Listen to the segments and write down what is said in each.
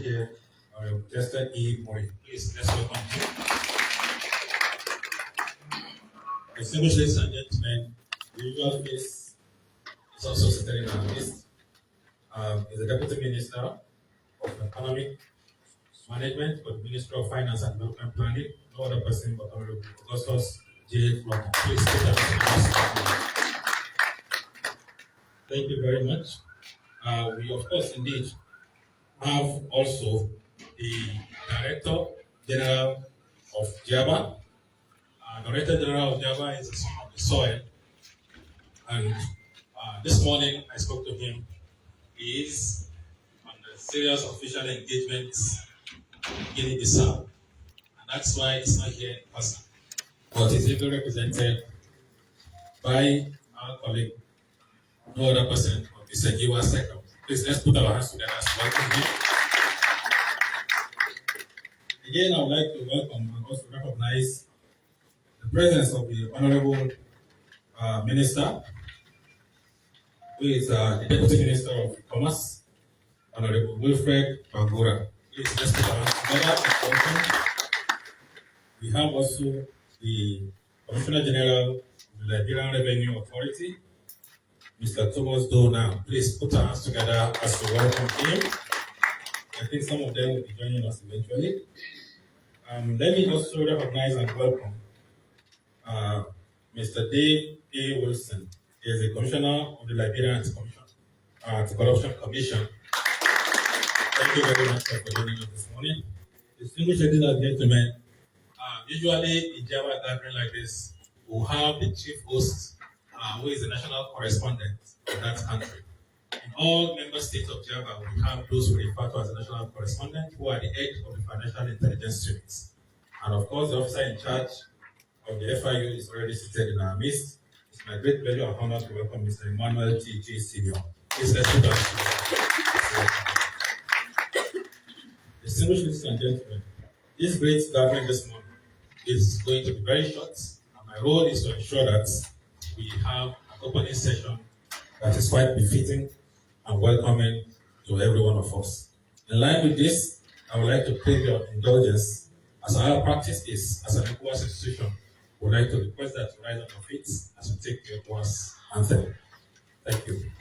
Here, Tester E. Mori. Please, let's welcome him. Distinguished ladies and gentlemen, the usual face is also seated in our midst. Is the Deputy Minister of Economic Management for the Ministry of Finance and Development Planning, no other person but Honorable Augustus J. Flock. Please take that. Thank you very much. We, of course, indeed have also the Director General of JABA. Director General of JABA is the son of the soil, and this morning I spoke to him. He is on a serious official engagements in Guinea-Bissau, and that's why he's not here in person. But he's even represented by our colleague, no other person, but Mr. Giwa Sekam. Please, let's put our hands together as welcome him. Again, I would like to welcome and also recognize the presence of the Honorable Minister, who is the Deputy Minister of Commerce, Honorable Wilfred Bangura. Please, let's put our hands together. We have also the Commissioner General of the Nigerian Revenue Authority, Mr. Thomas Dona. Please put our hands together as we welcome him. I think some of them will be joining us eventually. Let me also recognize and welcome Mr. Dave A. Wilson. He is the Commissioner of the Liberian Anti-Corruption Commission. Thank you very much for joining us this morning. Distinguished ladies and gentlemen, usually in Java gathering like this, we'll have the chief host, who is the national correspondent of that country. In all member states of Java, we have those who refer to as the national correspondent, who are the head of the financial intelligence units. And of course, the officer in charge of the FIA is already seated in our midst. It's my great pleasure and honor to welcome Mr. Emmanuel T.J. Senior. Please let's put our distinguished ladies and gentlemen, this great gathering this morning is going to be very short, and my role is to ensure that we have an opening session that is quite befitting and welcoming to every one of us. In line with this, I would like to crave your indulgence, as our practice is as an ECOWAS institution. We would like to request that you rise on your feet as we take the ECOWAS anthem. Thank you.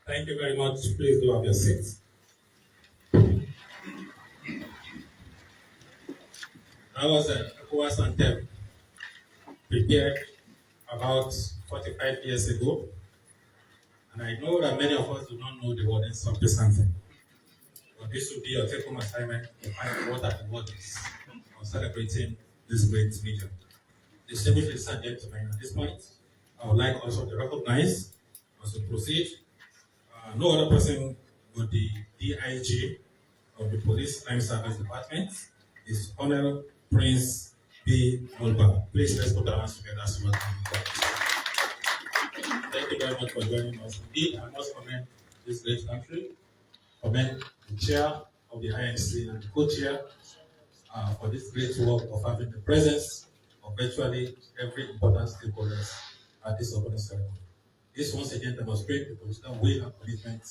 Thank you very much. Please do have your seats. That was an ECOWAS anthem prepared about 45 years ago. And I know that many of us do not know the wordings of this anthem. But this will be your take-home assignment to find what are the wordings of celebrating this great region. Distinguished ladies and gentlemen, at this point, I would like also to recognize, as we proceed, no other person but the DIG of the Police Crime Service Department is Colonel Prince B. Mulba. Please let's put our hands together as well. Thank you very much for joining us. Indeed, I must commend this great country, commend the chair of the INC and the co-chair for this great work of having the presence of virtually every important stakeholder at this opening ceremony. This once again demonstrates the political will and commitment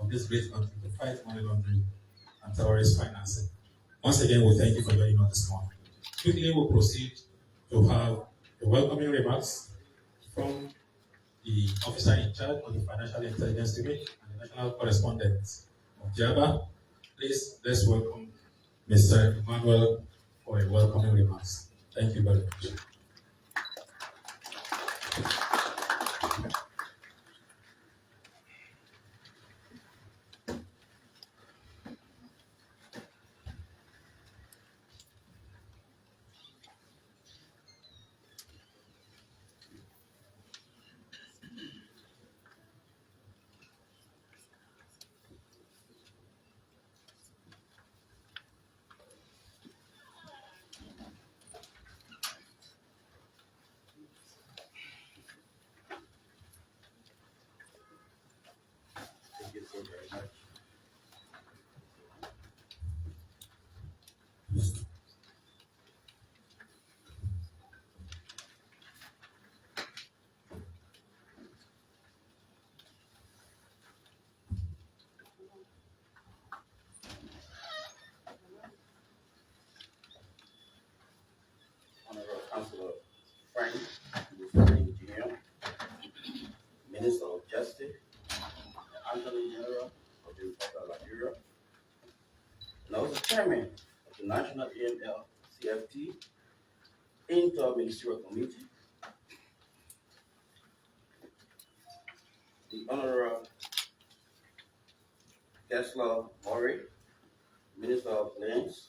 of this great country to fight money laundering and terrorist financing. Once again, we thank you for joining us this morning. Quickly, we'll proceed to have the welcoming remarks from the officer in charge of the Financial Intelligence Unit and the national correspondent of JABA. Please, let's welcome Mr. Emmanuel for a welcoming remarks. Thank you very much. Thank you so very much. Honorable Councilor Frank, Musah Dean, Minister of Justice, Attorney General of the Republic of Liberia, and I was the chairman of the National AML CFT Inter-Ministerial Committee, the Honorable Cllr Murray, Minister of Lands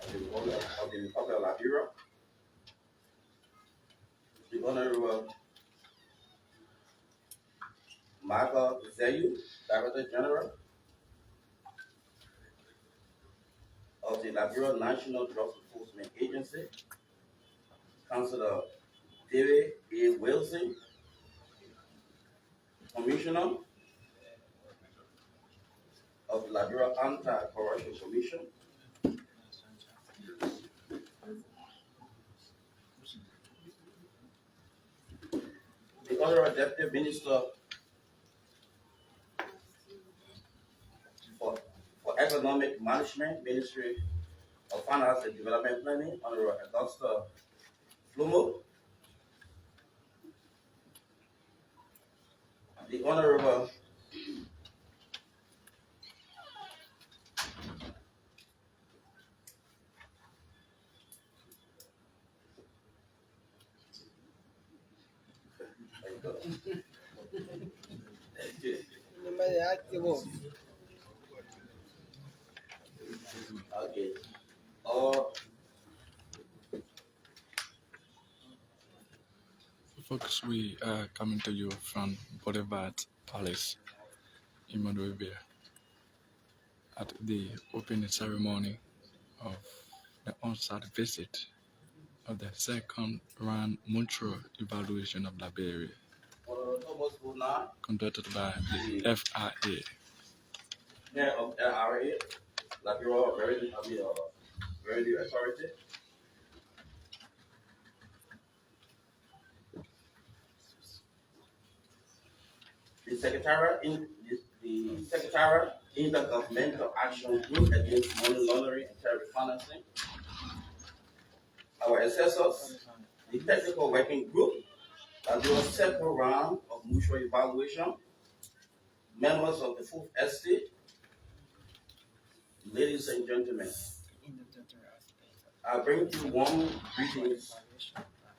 of the Republic of Liberia, the Honorable Michael Zayu, Director General of the Liberia National Drug Enforcement Agency, Councilor David A. Wilson, Commissioner of the Liberia Anti-Corruption Commission, the Honorable Deputy Minister for Economic Management, Ministry of Finance and Development Planning, Honorable Augusta Flumo, the Honorable okay. Folks, we are coming to you from Boulevard Palace in Monrovia at the opening ceremony of the on-site visit of the second round mutual evaluation of Liberia conducted by the FIA. Mayor of LRA, Liberia Revenue Authority, the Secretariat Intergovernmental Action Group Against Money Laundering and Terrorist Financing, our assessors, the Technical Working Group that do a separate round of mutual evaluation, members of the Fourth Estate, ladies and gentlemen, I bring you warm greetings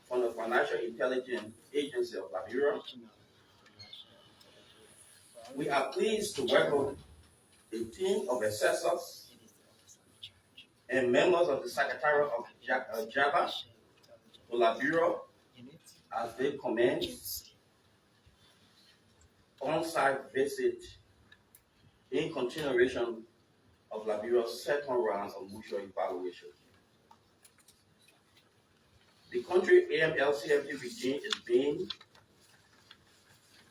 from the Financial Intelligence Agency of Liberia. We are pleased to welcome a team of assessors and members of the Secretariat of JABA to Liberia as they commence on-site visit in continuation of Liberia's second round of mutual evaluation. The country AML-CFT regime is being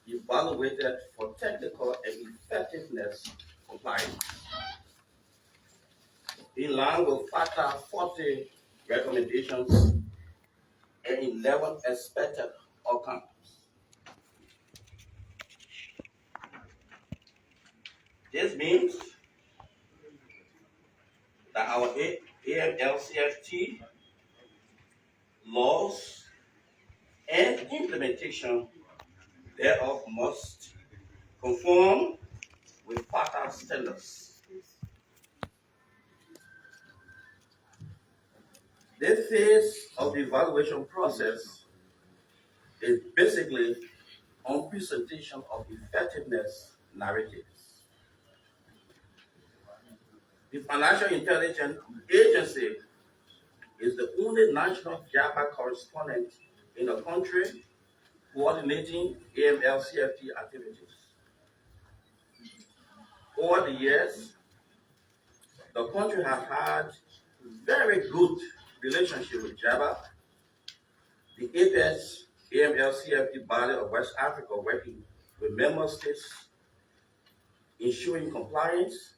evaluated for technical and effectiveness compliance. In line with FATA 40 recommendations and 11 expected outcomes. This means that our AMLCFT laws and implementation thereof must conform with FATA standards. This phase of the evaluation process is basically on presentation of effectiveness narratives. The Financial Intelligence Agency is the only national JAPA correspondent in the country coordinating AML-CFT activities. Over the years, the country has had very good relationship with JAPA, the apex AML-CFT body of West Africa, working with member states, ensuring compliance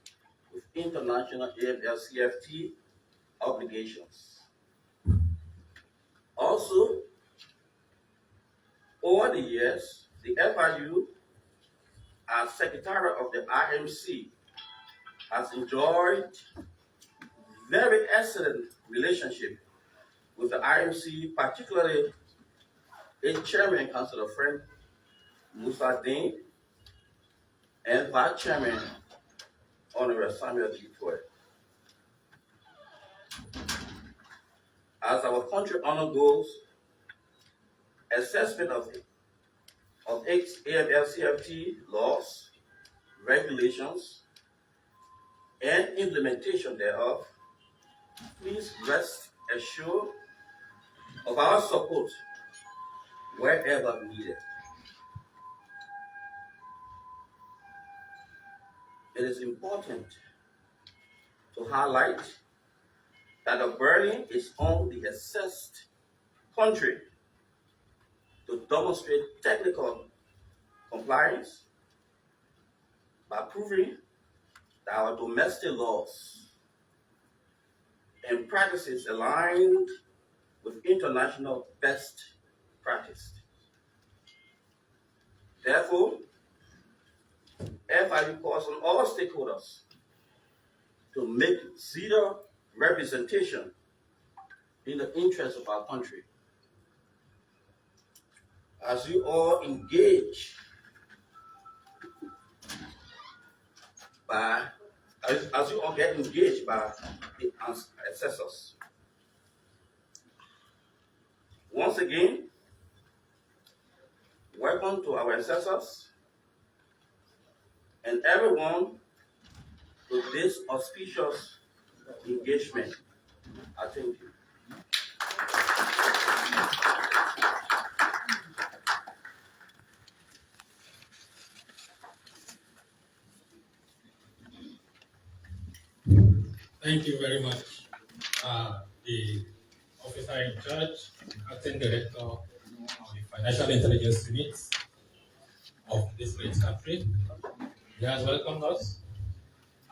with international AML-CFT obligations. Also, over the years, the FIU, as secretary of the IMC, has enjoyed very excellent relationship with the IMC, particularly its chairman, Councillor Friend Musah Dean, and vice chairman, Honorable Samuel Detour. As our country undergoes assessment of its AML-CFT laws, regulations, and implementation thereof, please rest assured of our support wherever needed. It is important to highlight that the burden is on the assessed country to demonstrate technical compliance by proving that our domestic laws and practices aligned with international best practice. Therefore, FIU calls on all stakeholders to make zero representation in the interest of our country. As you all engage as you all get engaged by the assessors. Once again, welcome to our assessors and everyone to this auspicious engagement. I thank you. Thank you very much, the officer in charge, acting director of the Financial Intelligence Unit of this great country. He has welcomed us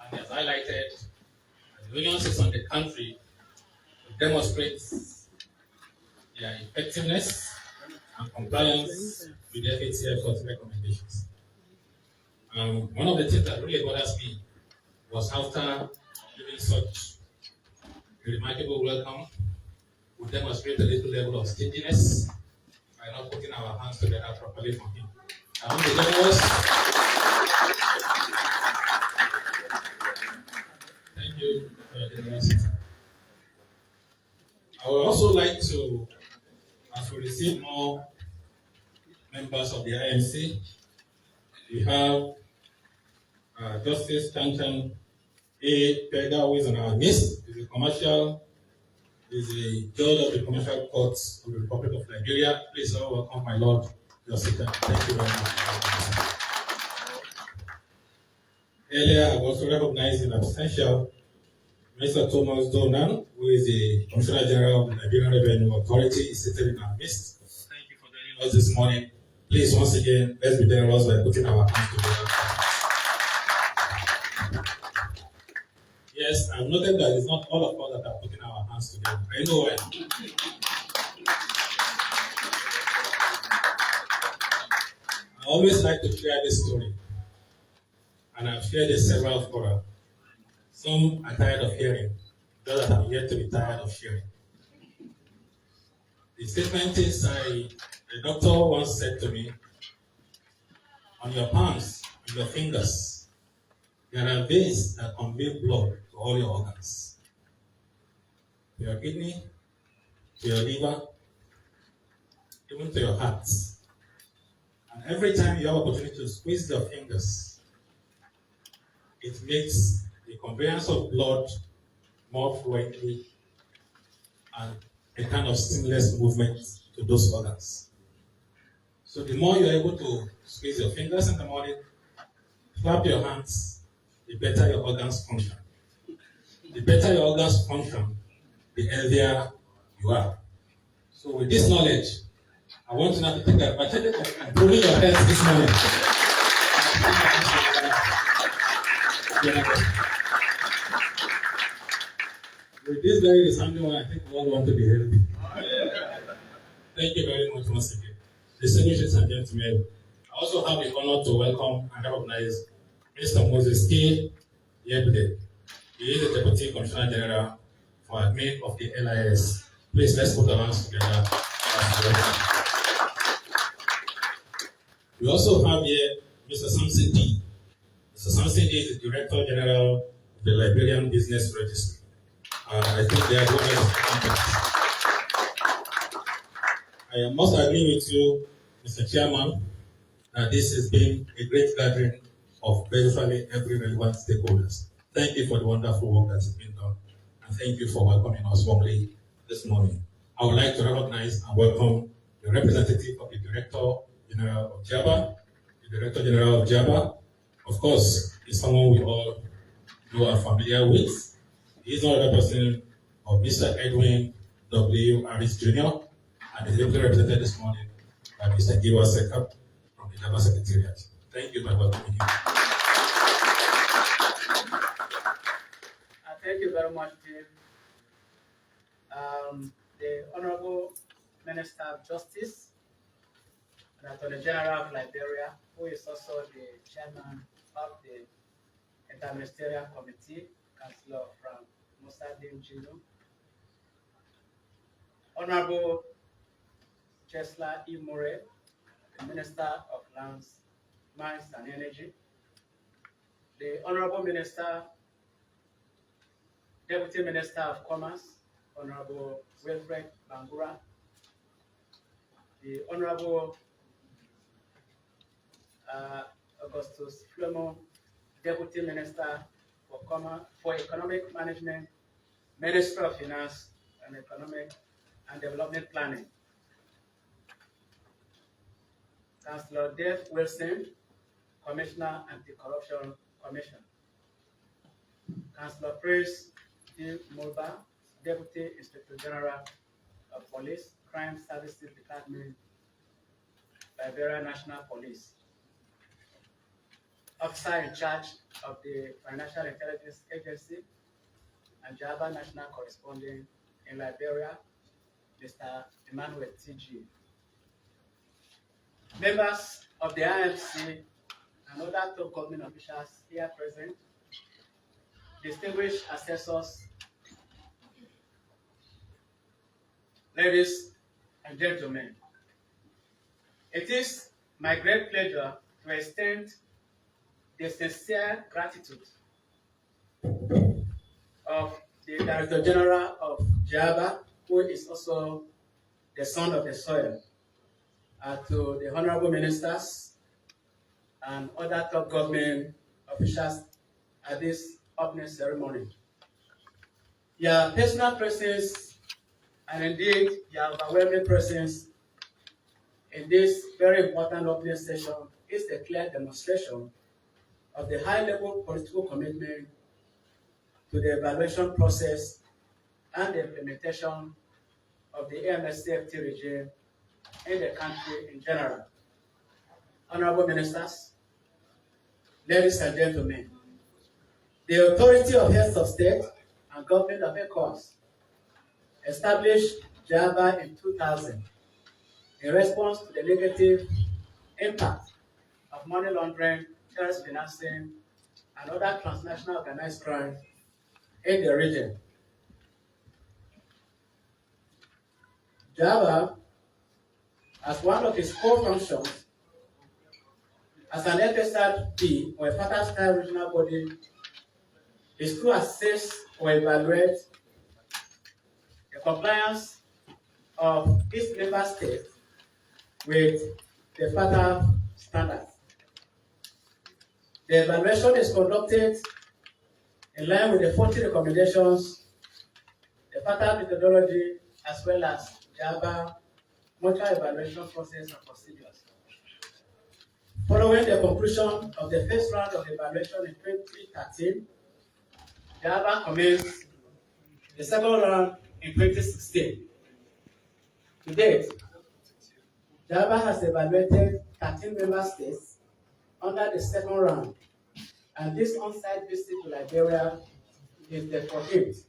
and he has highlighted the nuances on the country to demonstrate their effectiveness and compliance with the FATF's recommendations. One of the things that really bothers me was after giving such a remarkable welcome, we demonstrate a little level of stinginess by not putting our hands together properly for him. Among the generous, thank you for your generosity. I would also like to, as we receive more members of the IMC, we have Justice Tantan A. Pega, who is on our list, is a judge of the Commercial Courts of the Republic of Nigeria. Please all welcome my Lord Josita. Thank you very much. Earlier, I've also recognized in absentia Mr. Thomas Donan, who is the Commissioner General of the Nigerian Revenue Authority, is seated in our midst. Thank you for joining us this morning. Please, once again, let's be generous by putting our hands together. Yes, I've noted that it's not all of us that are putting our hands together. I know why. I always like to share this story, and I've shared it several fora. Some are tired of hearing, those that are yet to be tired of sharing. The statement is, the doctor once said to me, on your palms, on your fingers, there are veins that convey blood to all your organs. To your kidney, to your liver, even to your heart. And every time you have opportunity to squeeze your fingers, it makes the conveyance of blood more fluently and a kind of seamless movement to those organs. So the more you're able to squeeze your fingers in the morning, clap your hands, the better your organs function. The better your organs function, the healthier you are. So with this knowledge, I want you now to take advantage of improving your health this morning. With this very resounding one, I think we all want to be healthy. Thank you very much once again. Distinguished and gentlemen, I also have the honor to welcome and recognize Mr. Moses Dean here today. He is the Deputy Commissioner General for Admin of the LIS. Please, let's put our hands together. We also have here Mr. Samson D. Mr. Samson D is the Director General of the Liberian Business Registry. I think they are doing it. I must agree with you, Mr. Chairman, that this has been a great gathering of virtually every relevant stakeholders. Thank you for the wonderful work that has been done, and thank you for welcoming us warmly this morning. I would like to recognize and welcome the representative of the Director General of JABA. The Director General of JABA, of course, is someone we all are familiar with. He is another person of Mr. Edwin W. Harris Jr., and is ably represented this morning by Mr. Giwa Sekap from the JABA Secretariat. Thank you for welcoming him. Thank you very much, Dave. The Honorable Minister of Justice, the Attorney General of Liberia, who is also the Chairman of the Interministerial Committee, Cllr from Musah Dean. Honorable Cllr E. Murray, the Minister of Lands, Mines and Energy, the Honorable Minister, Deputy Minister of Commerce, Honorable Wilfred Bangura, the Honorable Augustus Flemon, Deputy Minister for Economic Management, Minister of Finance and Economic and Development Planning, Councillor Dave Wilson, Commissioner Anti-Corruption Commission, Councillor Prince D. Mulba, Deputy Inspector General of Police, Crime Services Department, Liberia National Police, Officer in charge of the Financial Intelligence Agency and Java National Correspondent in Liberia, Mr. Emmanuel T.G. Members of the IMC and other top government officials here present, distinguished assessors, ladies and gentlemen, it is my great pleasure to extend the sincere gratitude of the Director General of JABA, who is also the son of the soil, to the Honorable Ministers and other top government officials at this opening ceremony. Your personal presence and indeed your overwhelming presence in this very important opening session is a clear demonstration of the high-level political commitment to the evaluation process and the implementation of the AMS-CFT regime in the country in general. Honorable Ministers, ladies and gentlemen, the Authority of Heads of State and Government of ECOWAS established JABA in 2000 in response to the negative impact of money laundering, terrorist financing, and other transnational organized crime in the region. Java, as one of its core functions, as an FSRP or a Father Style regional body, is to assess or evaluate the compliance of each member state with the FATF standards. The evaluation is conducted in line with the 40 recommendations, the FATF methodology, as well as Java mutual evaluation process and procedures. Following the conclusion of the first round of evaluation in 2013, Java commenced the second round in 2016. To date, Java has evaluated 13 member states under the second round, and this on-site visit to Liberia is the 14th.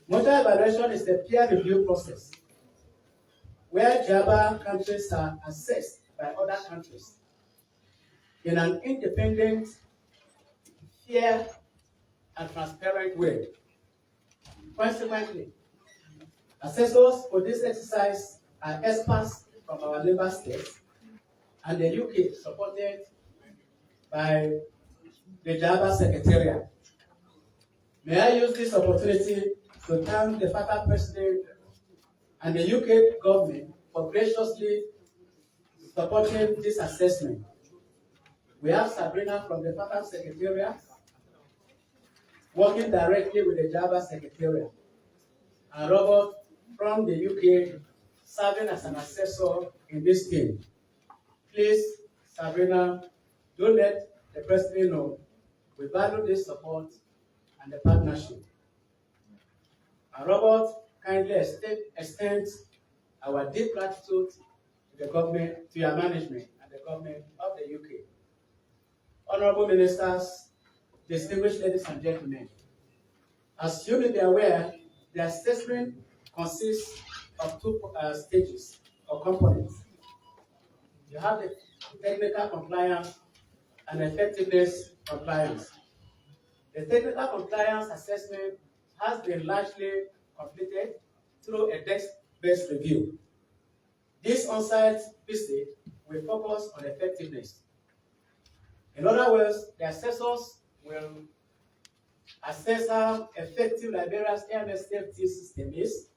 Mutual evaluation is the peer review process where Java countries are assessed by other countries in an independent, fair, and transparent way. Consequently, assessors for this exercise are experts from our member states and the UK, supported by the Java Secretariat. May I use this opportunity to thank the FATF President and the UK government for graciously supporting this assessment. We have Sabrina from the FATF Secretariat working directly with the Java Secretariat, and Robert from the UK serving as an assessor in this team. Please, Sabrina, do let the President know we value this support and the partnership. And Robert kindly extends our deep gratitude to the government, to your management, and the government of the UK. Honorable Ministers, distinguished ladies and gentlemen, as you may be aware, the assessment consists of two stages or components. You have the technical compliance and effectiveness compliance. The technical compliance assessment has been largely completed through a desk-based review. This on-site visit will focus on effectiveness. In other words, the assessors will assess how effective Liberia's AMS safety system is.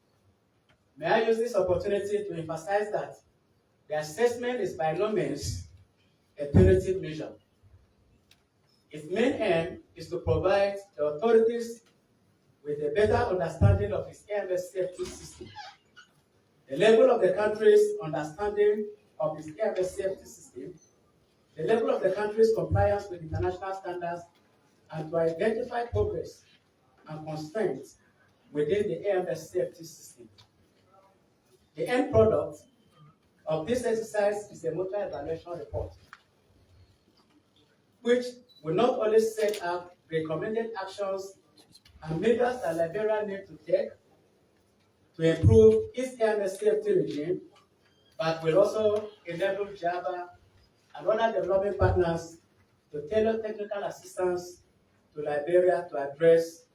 May I use this opportunity to emphasize that the assessment is by no means a punitive measure. Its main aim is to provide the authorities with a better understanding of its AMS safety system, the level of the country's understanding of its AMS safety system, the level of the country's compliance with international standards, and to identify progress and constraints within the AMS safety system. The end product of this exercise is a mutual evaluation report, which will not only set out recommended actions and measures that Liberia need to take to improve its AMS safety regime, but will also enable Java and other development partners to tailor technical assistance to Liberia to address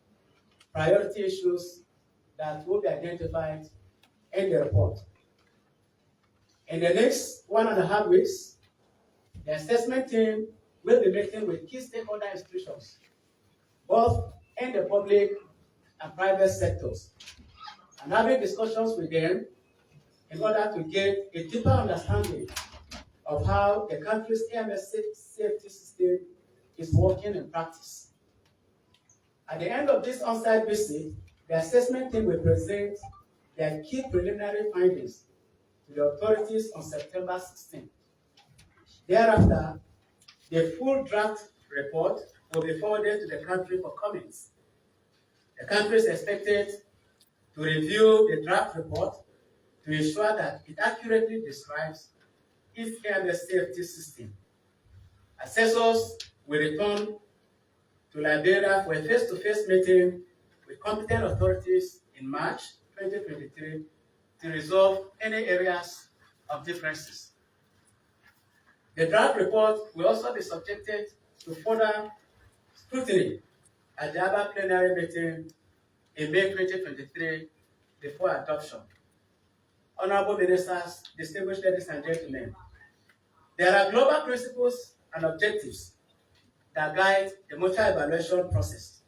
priority issues that will be identified in the report. In the next 1.5 weeks, the assessment team will be meeting with key stakeholder institutions, both in the public and private sectors, and having discussions with them in order to get a deeper understanding of how the country's AMS safety system is working in practice. At the end of this on-site visit, the assessment team will present their key preliminary findings to the authorities on September 16. Thereafter, the full draft report will be forwarded to the country for comments. The country is expected to review the draft report to ensure that it accurately describes its AMS safety system. Assessors will return to Liberia for a face-to-face meeting with competent authorities in March 2023 to resolve any areas of differences. The draft report will also be subjected to further scrutiny at the other plenary meeting in May 2023 before adoption. Honorable Ministers, distinguished ladies and gentlemen, there are global principles and objectives that guide the mutual evaluation process.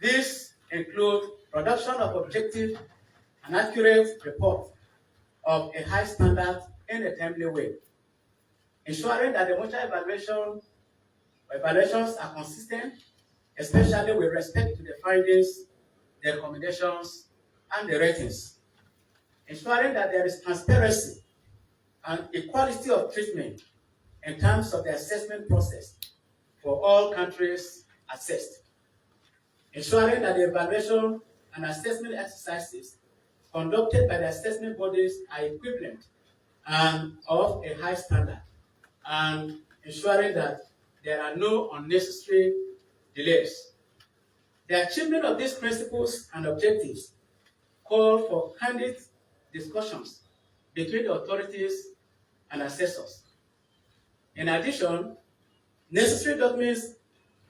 These include production of objective and accurate report of a high standard in a timely way, ensuring that the mutual evaluations are consistent, especially with respect to the findings, the recommendations, and the ratings, ensuring that there is transparency and equality of treatment in terms of the assessment process for all countries assessed, ensuring that the evaluation and assessment exercises conducted by the assessment bodies are equivalent and of a high standard, and ensuring that there are no unnecessary delays. The achievement of these principles and objectives call for candid discussions between the authorities and assessors. In addition, necessary documents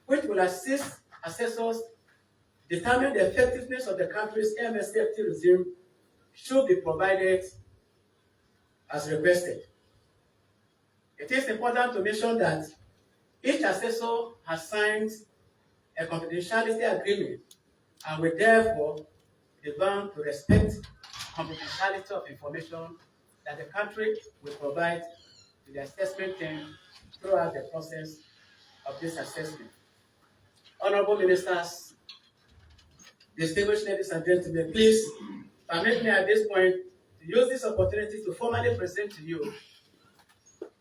which will assist assessors determine the effectiveness of the country's MSFT regime should be provided as requested. It is important to mention that each assessor has signed a confidentiality agreement and will therefore be bound to respect confidentiality of information that the country will provide to the assessment team throughout the process of this assessment. Honorable Ministers, distinguished ladies and gentlemen, please permit me at this point to use this opportunity to formally present to you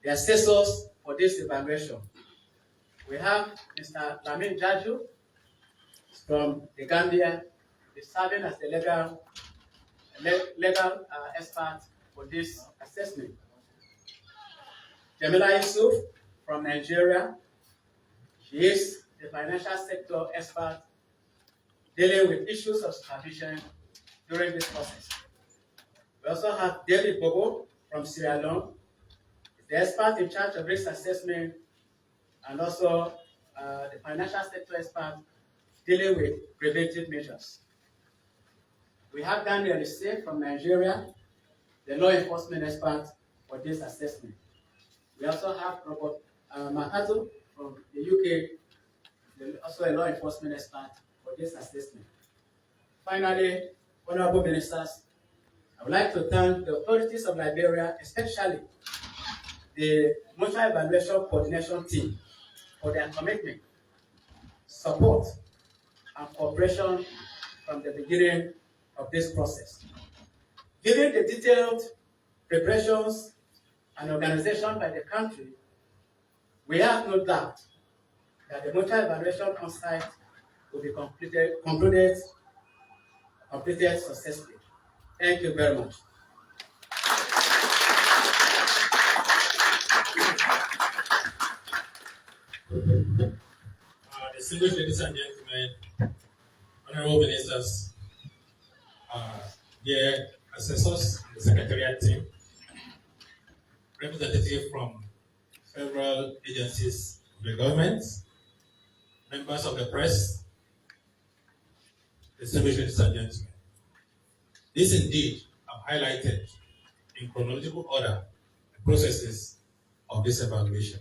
the assessors for this evaluation. We have Mr. Lamin Jaju from the Gambia, is serving as the legal expert for this assessment. Jamila Yusuf from Nigeria, she is the financial sector expert dealing with issues of supervision during this process. We also have David Bobo from Sierra Leone, the expert in charge of risk assessment, and also the financial sector expert dealing with preventive measures. We have Daniel Isse from Nigeria, the law enforcement expert for this assessment. We also have Robert Makato from the UK, also a law enforcement expert for this assessment. Finally, honorable ministers, I would like to thank the authorities of Liberia, especially the mutual evaluation coordination team, for their commitment, support, and cooperation from the beginning of this process. Given the detailed preparations and organization by the country, we have no doubt that the mutual evaluation on site will be completed successfully. Thank you very much. Distinguished ladies and gentlemen, honorable ministers, dear assessors, the secretariat team, representatives from several agencies of the government, members of the press, distinguished ladies and gentlemen. This indeed have highlighted in chronological order the processes of this evaluation.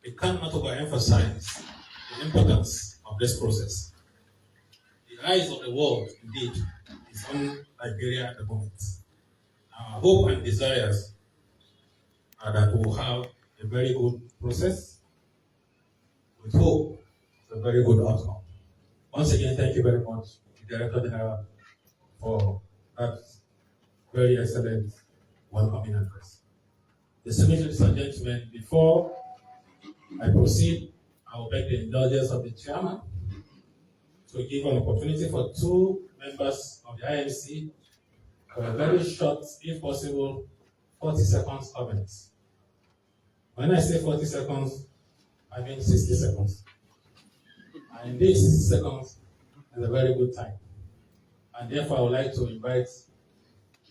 We cannot overemphasize the importance of this process. The eyes of the world, indeed, is on Liberia at the moment. Our hope and desires are that we will have a very good process with hope of a very good outcome. Once again, thank you very much, Director General, for that very excellent welcoming address. Distinguished ladies and gentlemen, before I proceed, I will beg the indulgence of the chairman to give an opportunity for two members of the IMC for a very short, if possible, 40 seconds comments. When I say 40 seconds, I mean 60 seconds. And indeed, 60 seconds is a very good time. And therefore, I would like to invite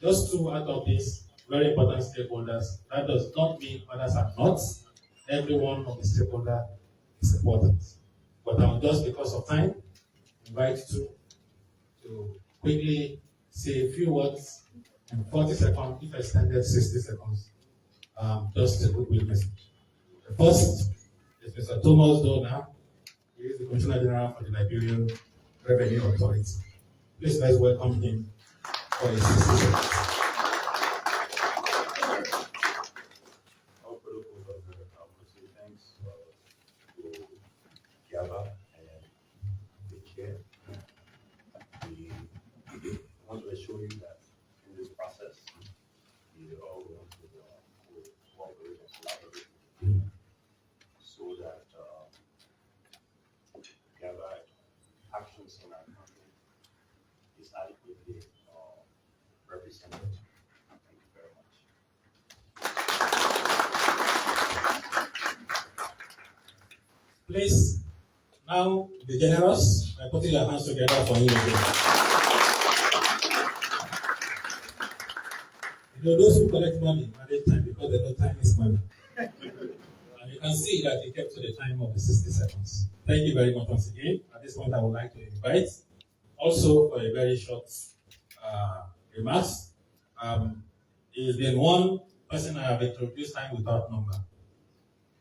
just two out of these very important stakeholders. That does not mean others are not. Every one of the stakeholders is important. But I will just, because of time, invite two to quickly say a few words in 40 seconds, if extended 60 seconds, just a goodwill message. The first is Mr. Thomas Dona. He is the Commissioner General for the Liberian Revenue Authority. Please let's welcome him for his 60 seconds. I want to say thanks to Java and the chair. We want to assure you that in this process, we are all going to cooperate and collaborate so that Java actions in our country is adequately represented. Thank you very much. Please, now be generous by putting your hands together for him again. You know, those who collect money manage time because they know time is money. And you can see that he kept to the time of the 60 seconds. Thank you very much once again. At this point, I would like to invite also for a very short remarks. He has been one person I have introduced time without number.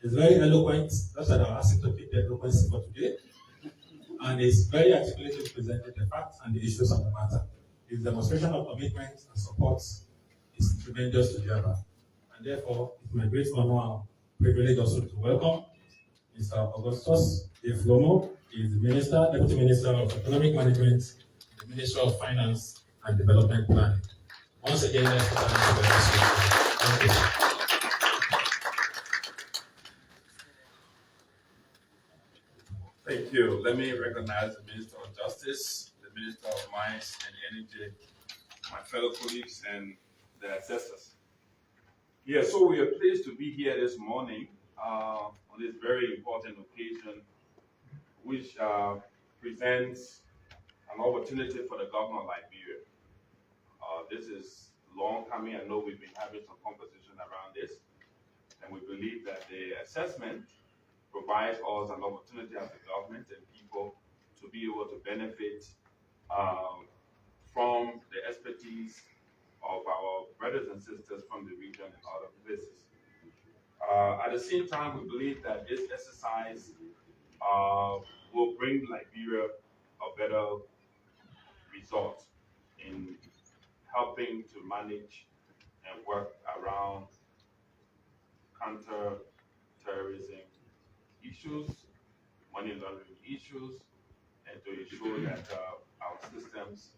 He's very eloquent. That's why I asked him to pick the eloquence for today. And he's very articulated presented the facts and the issues of the matter. His demonstration of commitment and support is tremendous to Java. And therefore, it's my great honor and privilege also to welcome Mr. Augustus A. Flomo. He is the Minister, Deputy Minister of Economic Management, the Minister of Finance and Development Planning. Once again, let's put our hands together. Thank you. Thank you. Let me recognize the Minister of Justice, the Minister of Mines and Energy, my fellow colleagues and the ancestors. Yeah, so we are pleased to be here this morning on this very important occasion, which presents an opportunity for the governor of Liberia. This is long coming. I know we've been having some conversation around this, and we believe that the assessment provides us an opportunity as a government and people to be able to benefit from the expertise of our brothers and sisters from the region and other places. At the same time, we believe that this exercise will bring Liberia a better result in helping to manage and work around counter-terrorism issues, money laundering issues, and to ensure that our systems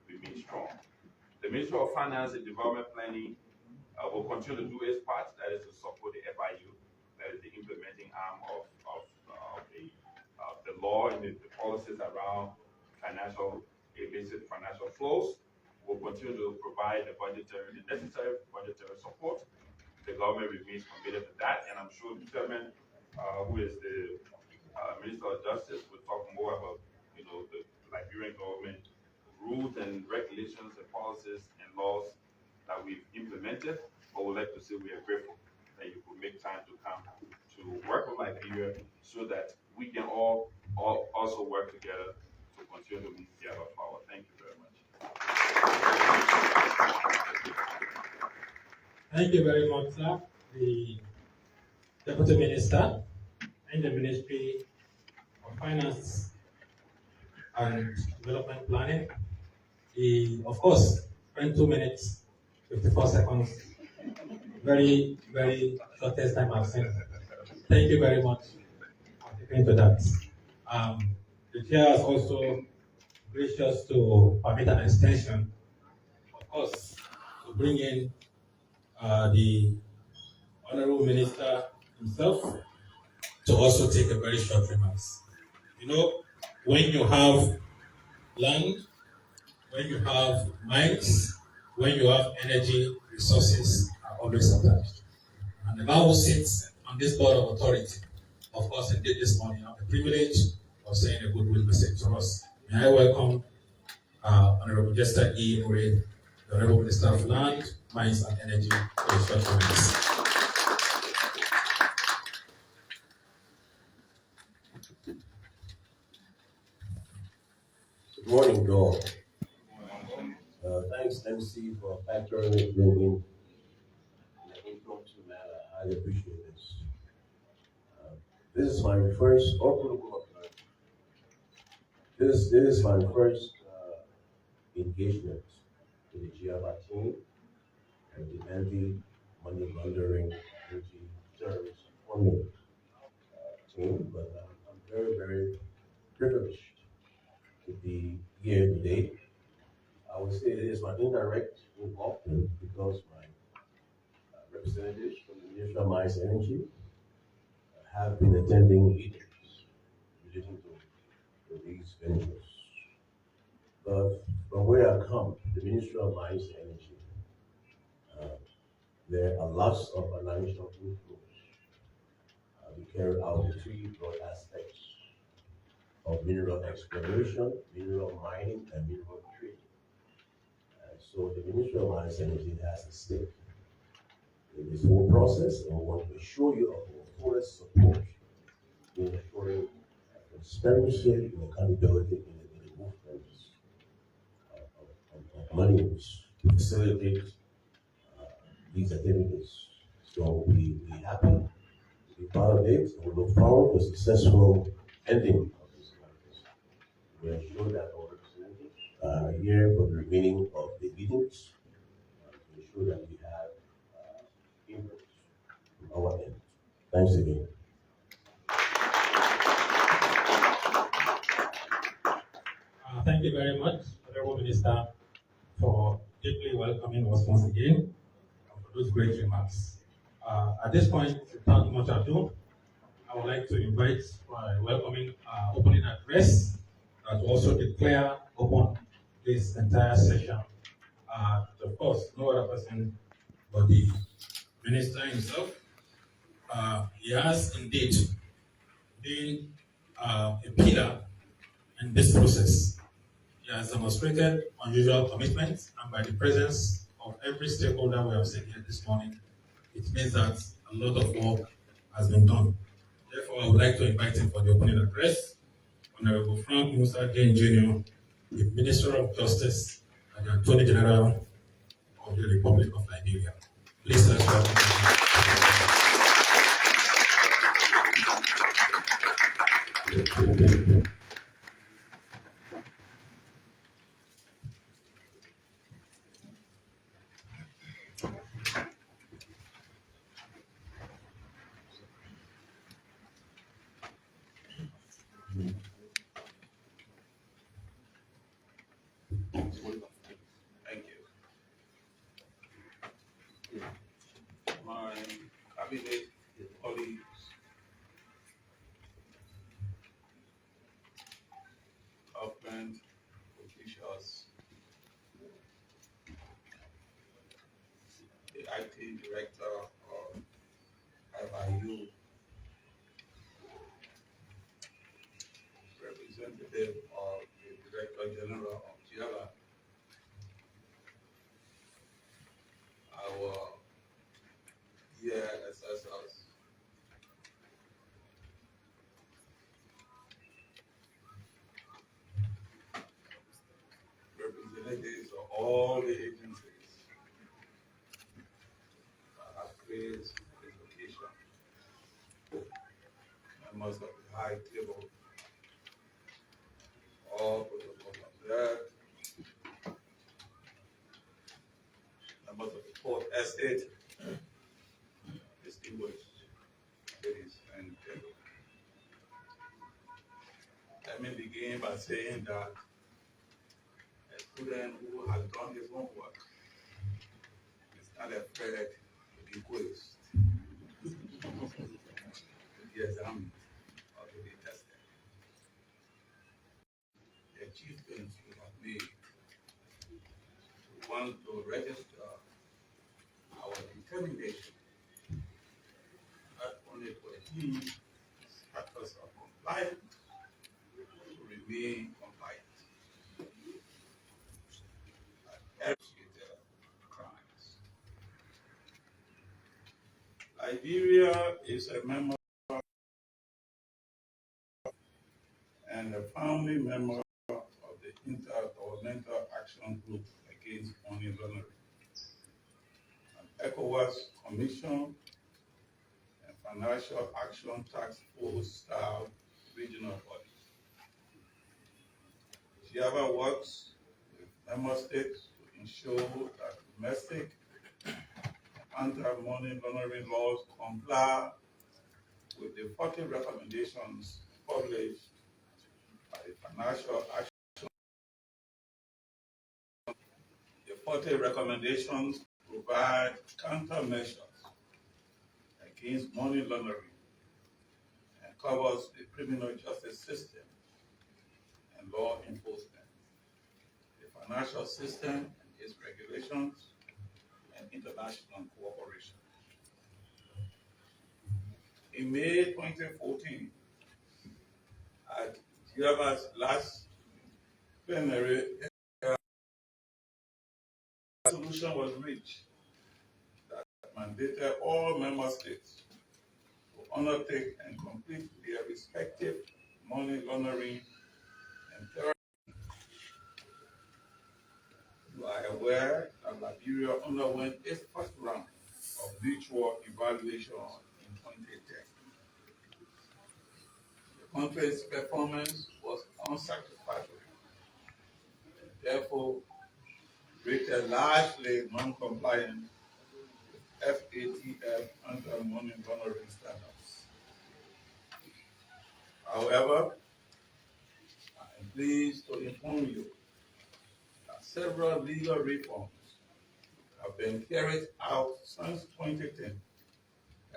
remain strong. The Ministry of Finance and Development Planning will continue to do its part, that is to support the FIU, that is the implementing arm of the law and the policies around illicit financial flows. We'll continue to provide the necessary budgetary support. The government remains committed to that, and I'm sure the chairman, who is the Minister of Justice, will talk more about the Liberian government rules and regulations and policies and laws that we've implemented. But we'd like to say we are grateful that you could make time to come to work with Liberia so that we can all also work together to continue to move together forward. Thank you very much. Thank you very much, sir. The Deputy Minister in the Ministry of Finance and Development Planning. He, of course, spent 2 minutes, 54 seconds. Very, very shortest time I've seen. Thank you very much for taking to that. The chair is also gracious to permit an extension, of course, to bring in the Honorable Minister himself to also take a very short remarks. When you have land, when you have mines, when you have energy, resources are always attached. And the Bible sits on this board of authority. Of course, indeed this morning I have the privilege of saying a goodwill message to us. May I welcome Honorable Jester E. Murray, the Honorable Minister of Land, Mines and Energy, for a short remarks. Good morning, all. Thanks, MC, for factoring it in an impromptu manner. I appreciate this. This is my first this is my first engagement with the GIA team and the anti-money laundering, anti-terrorist funding team. But I'm very, very privileged to be here today. I would say it is my indirect involvement because my representatives from the Ministry of Mines and Energy have been attending meetings relating to these ventures. But from where I come, the Ministry of Mines and Energy, there are lots of financial inflows. We carry out the three broad aspects of mineral exploration, mineral mining, and mineral trading. So the Ministry of Mines and Energy has a stake in this whole process, and we want to assure you of our fullest support in ensuring transparency and accountability in the movement of monies to facilitate these activities. So we happy to be part of it, and we look forward to a successful ending of this conference. We ensure that our representatives are here for the remaining of the meetings to ensure that we have input from our end. Thanks again. Thank you very much, Honorable Minister, for deeply welcoming us once again and for those great remarks. At this point, without much ado, I would like to invite my welcoming opening address that will also declare open this entire session. Of course, no other person but the Minister himself. He has indeed been a pillar in this process. He has demonstrated unusual commitment, and by the presence of every stakeholder we have seen here this morning, it means that a lot of work has been done. Therefore, I would like to invite him for the opening address. Honorable Frank Musah Dean Jr., the Minister of Justice and the Attorney General of the Republic of Liberia. Please let's welcome him. Thank you. My cabinet colleagues, government officials, the IT director of FIU, representative of the Director General of Cllr, our dear assessors, representatives of all the agencies that have praised this occasion, members of the high table, all protocols observed, members of the fourth estate, distinguished ladies and gentlemen. Let me begin by saying that a student who has done his homework is not afraid to be quizzed, to be examined, or to be tested. The achievements we have made, we want to register our determination not only to achieve status of compliance, to remain compliant at associated crimes. Liberia is a member and a founding member of the Intergovernmental Action Group against money laundering, an ECOWAS Commission and Financial Action Task Force style regional bodies. GIABA works with member states to ensure that domestic and anti-money laundering laws comply with the 40 recommendations published by the Financial Action. The 40 recommendations provide countermeasures against money laundering and covers the criminal justice system and law enforcement, the financial system and its regulations, and international cooperation. In May 2014, at GIABA's last plenary, a solution was reached that mandated all member states to undertake and complete their respective money laundering and terrorism. You are aware that Liberia underwent its first round of virtual evaluation in 2010. The country's performance was unsatisfactory, therefore rated largely non-compliant with FATF anti-money laundering standards. However, I am pleased to inform you that several legal reforms have been carried out since 2010,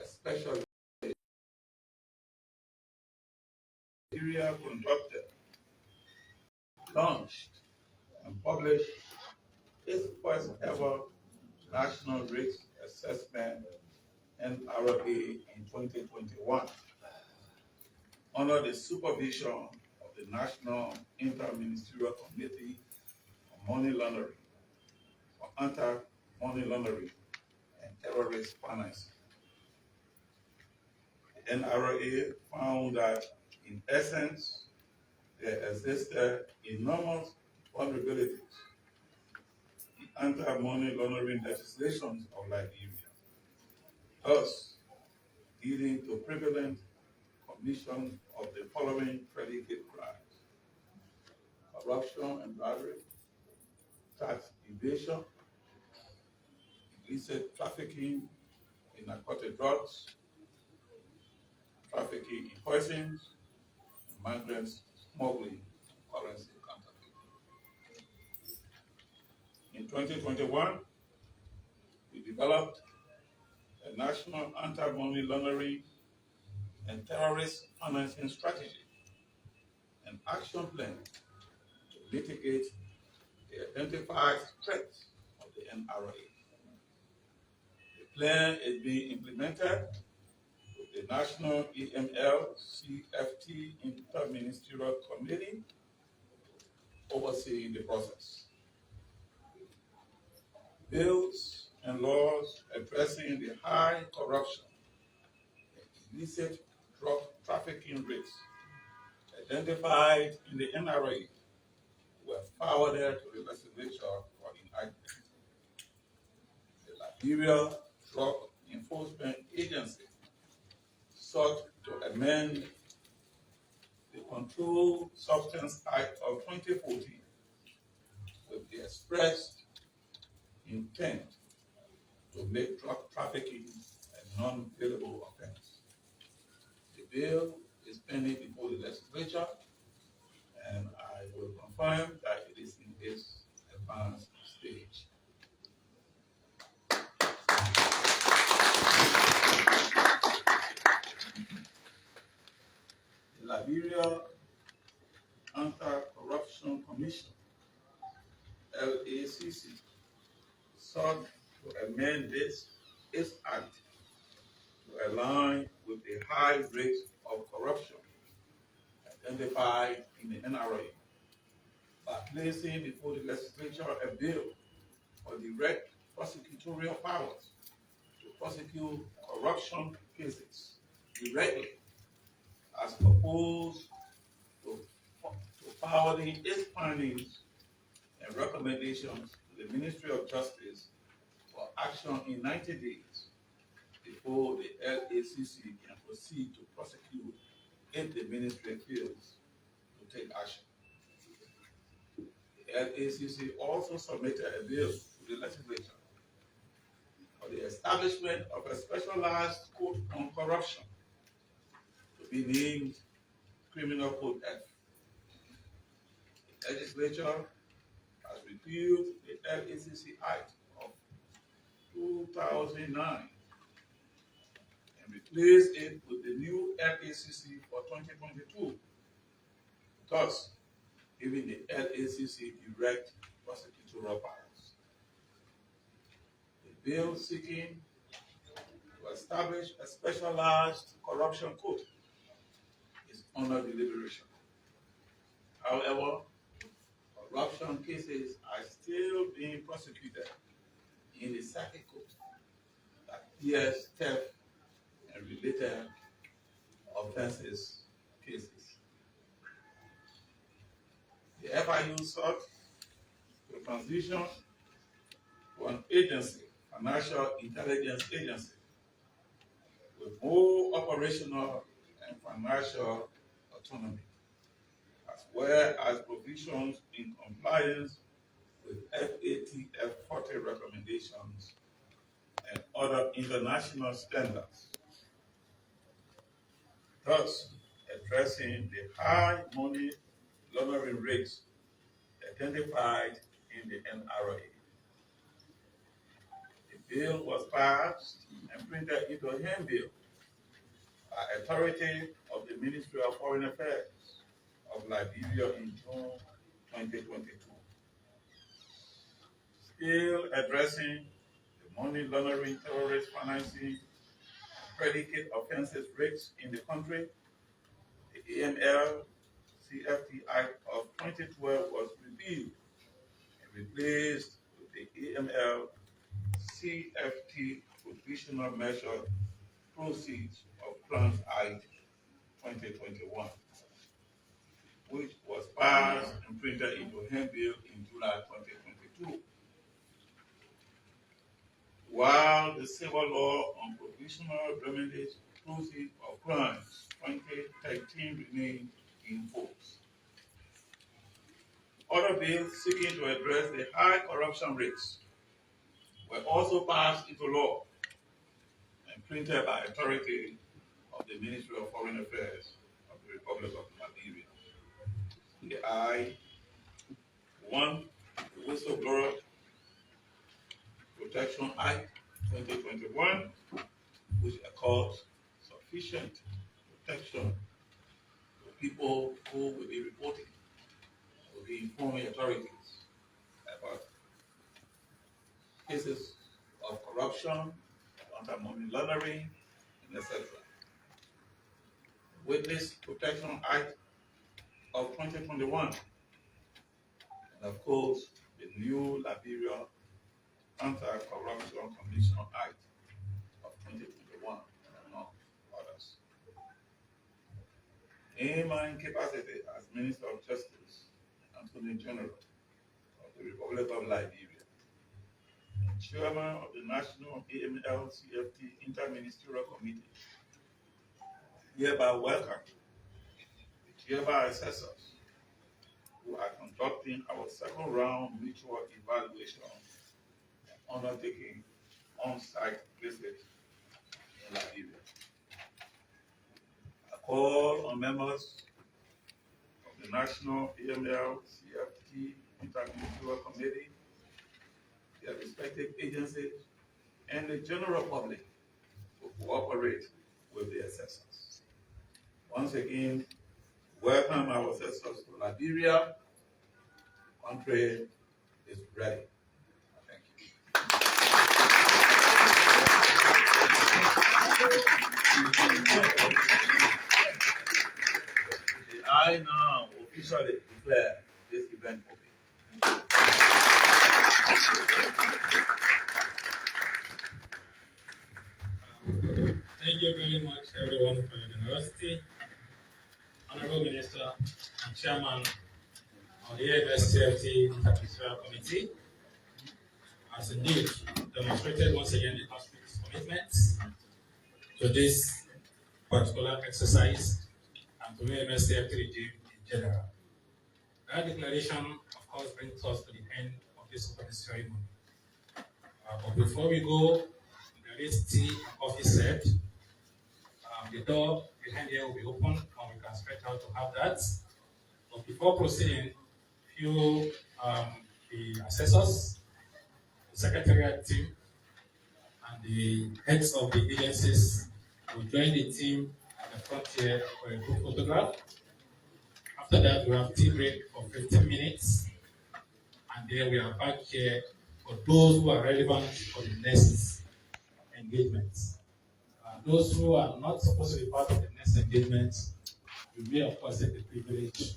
especially Nigeria conducted, launched, and published its first ever National Risk Assessment NRA in 2021 under the supervision of the National Inter-Ministerial Committee on Money Laundering, for Anti-Money Laundering and Terrorist Financing. The NRA found that, in essence, there existed enormous vulnerabilities in anti-money laundering legislations of Liberia, thus leading to prevalent commission of the following predicate crimes: corruption and bribery, tax evasion, illicit trafficking in narcotic drugs, trafficking in poisons, migrants smuggling, currency counterfeit. In 2021, we developed a national anti-money laundering and terrorist financing strategy and action plan to mitigate the identified threats of the NRA. The plan is being implemented with the National EML CFT Interministerial Committee overseeing the process. Bills and laws addressing the high corruption and illicit drug trafficking rates identified in the NRA were forwarded to the legislature for enactment. The Liberia Drug Enforcement Agency sought to amend the Controlled Substance Act of 2014 with the expressed intent to make drug trafficking a non-bailable offense. The bill is pending before the legislature, and I will confirm that it is in its advanced stage. The Liberia Anti-Corruption Commission, LACC, sought to amend its act to align with the high rates of corruption identified in the NRA by placing before the legislature a bill for direct prosecutorial powers to prosecute corruption cases directly, as opposed to forwarding its findings and recommendations to the Ministry of Justice for action in 90 days before the LACC can proceed to prosecute if the ministry fails to take action. The LACC also submitted a bill to the legislature for the establishment of a specialized court on corruption to be named Criminal Code F. The legislature has repealed the LACC Act of 2009 and replaced it with the new LACC for 2022, thus giving the LACC direct prosecutorial powers. The bill seeking to establish a specialized corruption court is under deliberation. However, corruption cases are still being prosecuted in the circuit court that hears theft and related offenses cases. The FIA sought to transition to an agency, financial intelligence agency, with more operational and financial autonomy, as well as provisions in compliance with FATF 40 recommendations and other international standards, thus addressing the high money laundering rates identified in the NRA. The bill was passed and printed into a handbill by authority of the Ministry of Foreign Affairs of Liberia in June 2022. Still addressing the money laundering, terrorist financing, predicate offenses rates in the country, the AML CFT Act of 2012 was repealed and replaced with the AML CFT Provisional Measure Proceeds of Crimes Act 2021, which was passed and printed into handbill in July 2022. While the Civil Law on Provisional Remedies Proceeds of Crimes 2013 remained in force. Other bills seeking to address the high corruption rates were also passed into law and printed by authority of the Ministry of Foreign Affairs of the Republic of Liberia. The I-1, the Whistleblower Protection Act 2021, which accords sufficient protection to people who will be reporting, will be informing authorities about cases of corruption, anti-money laundering, and etc. Witness Protection Act of 2021, and of course, the new Liberia Anti-Corruption Commission Act of 2021, among others. In my capacity as Minister of Justice and Attorney General of the Republic of Liberia, and Chairman of the National AML CFT Interministerial Committee, hereby welcome the hereby assessors who are conducting our second round mutual evaluation and undertaking on-site visits in Liberia. I call on members of the National AML CFT Interministerial Committee, their respective agencies, and the general public to cooperate with the assessors. Once again, welcome our assessors to Liberia. The country is ready. Thank you. I now officially declare this event open. Thank you very much, everyone, for your generosity. Honorable Minister and Chairman of the AMS TFT Interministerial Committee has indeed demonstrated once again the country's commitment to this particular exercise and to AMS TFT regime in general. That declaration, of course, brings us to the end of this opening ceremony. But before we go, there is tea and coffee served. The door behind here will be open and we can stretch out to have that. But before proceeding, few the assessors, the secretariat team, and the heads of the agencies will join the team at the front here for a group photograph. After that, we have tea break for 15 minutes, and then we are back here for those who are relevant for the next engagement. Those who are not supposed to be part of the next engagement, you may of course take the privilege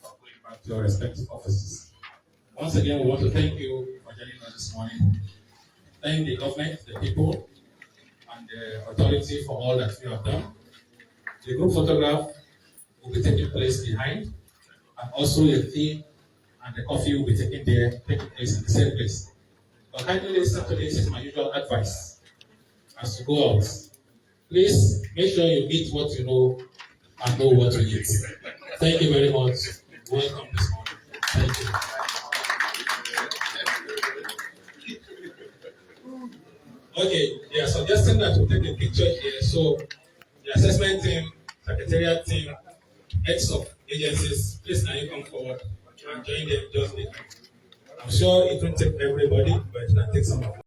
of going back to your respective offices. Once again, we want to thank you for joining us this morning. Thank the government, the people, and the authority for all that we have done. The group photograph will be taking place behind, and also the tea and the coffee will be taking place in the same place. But kindly listen to this is my usual advice as to go out. Please make sure you eat what you know and know what to eat. Thank you very much. Welcome this morning. Thank you. Okay, they are suggesting that we take a picture here. So the assessment team, secretariat team, heads of agencies, please can you come forward and join them just behind. I'm sure it won't take everybody, but it can take some of them.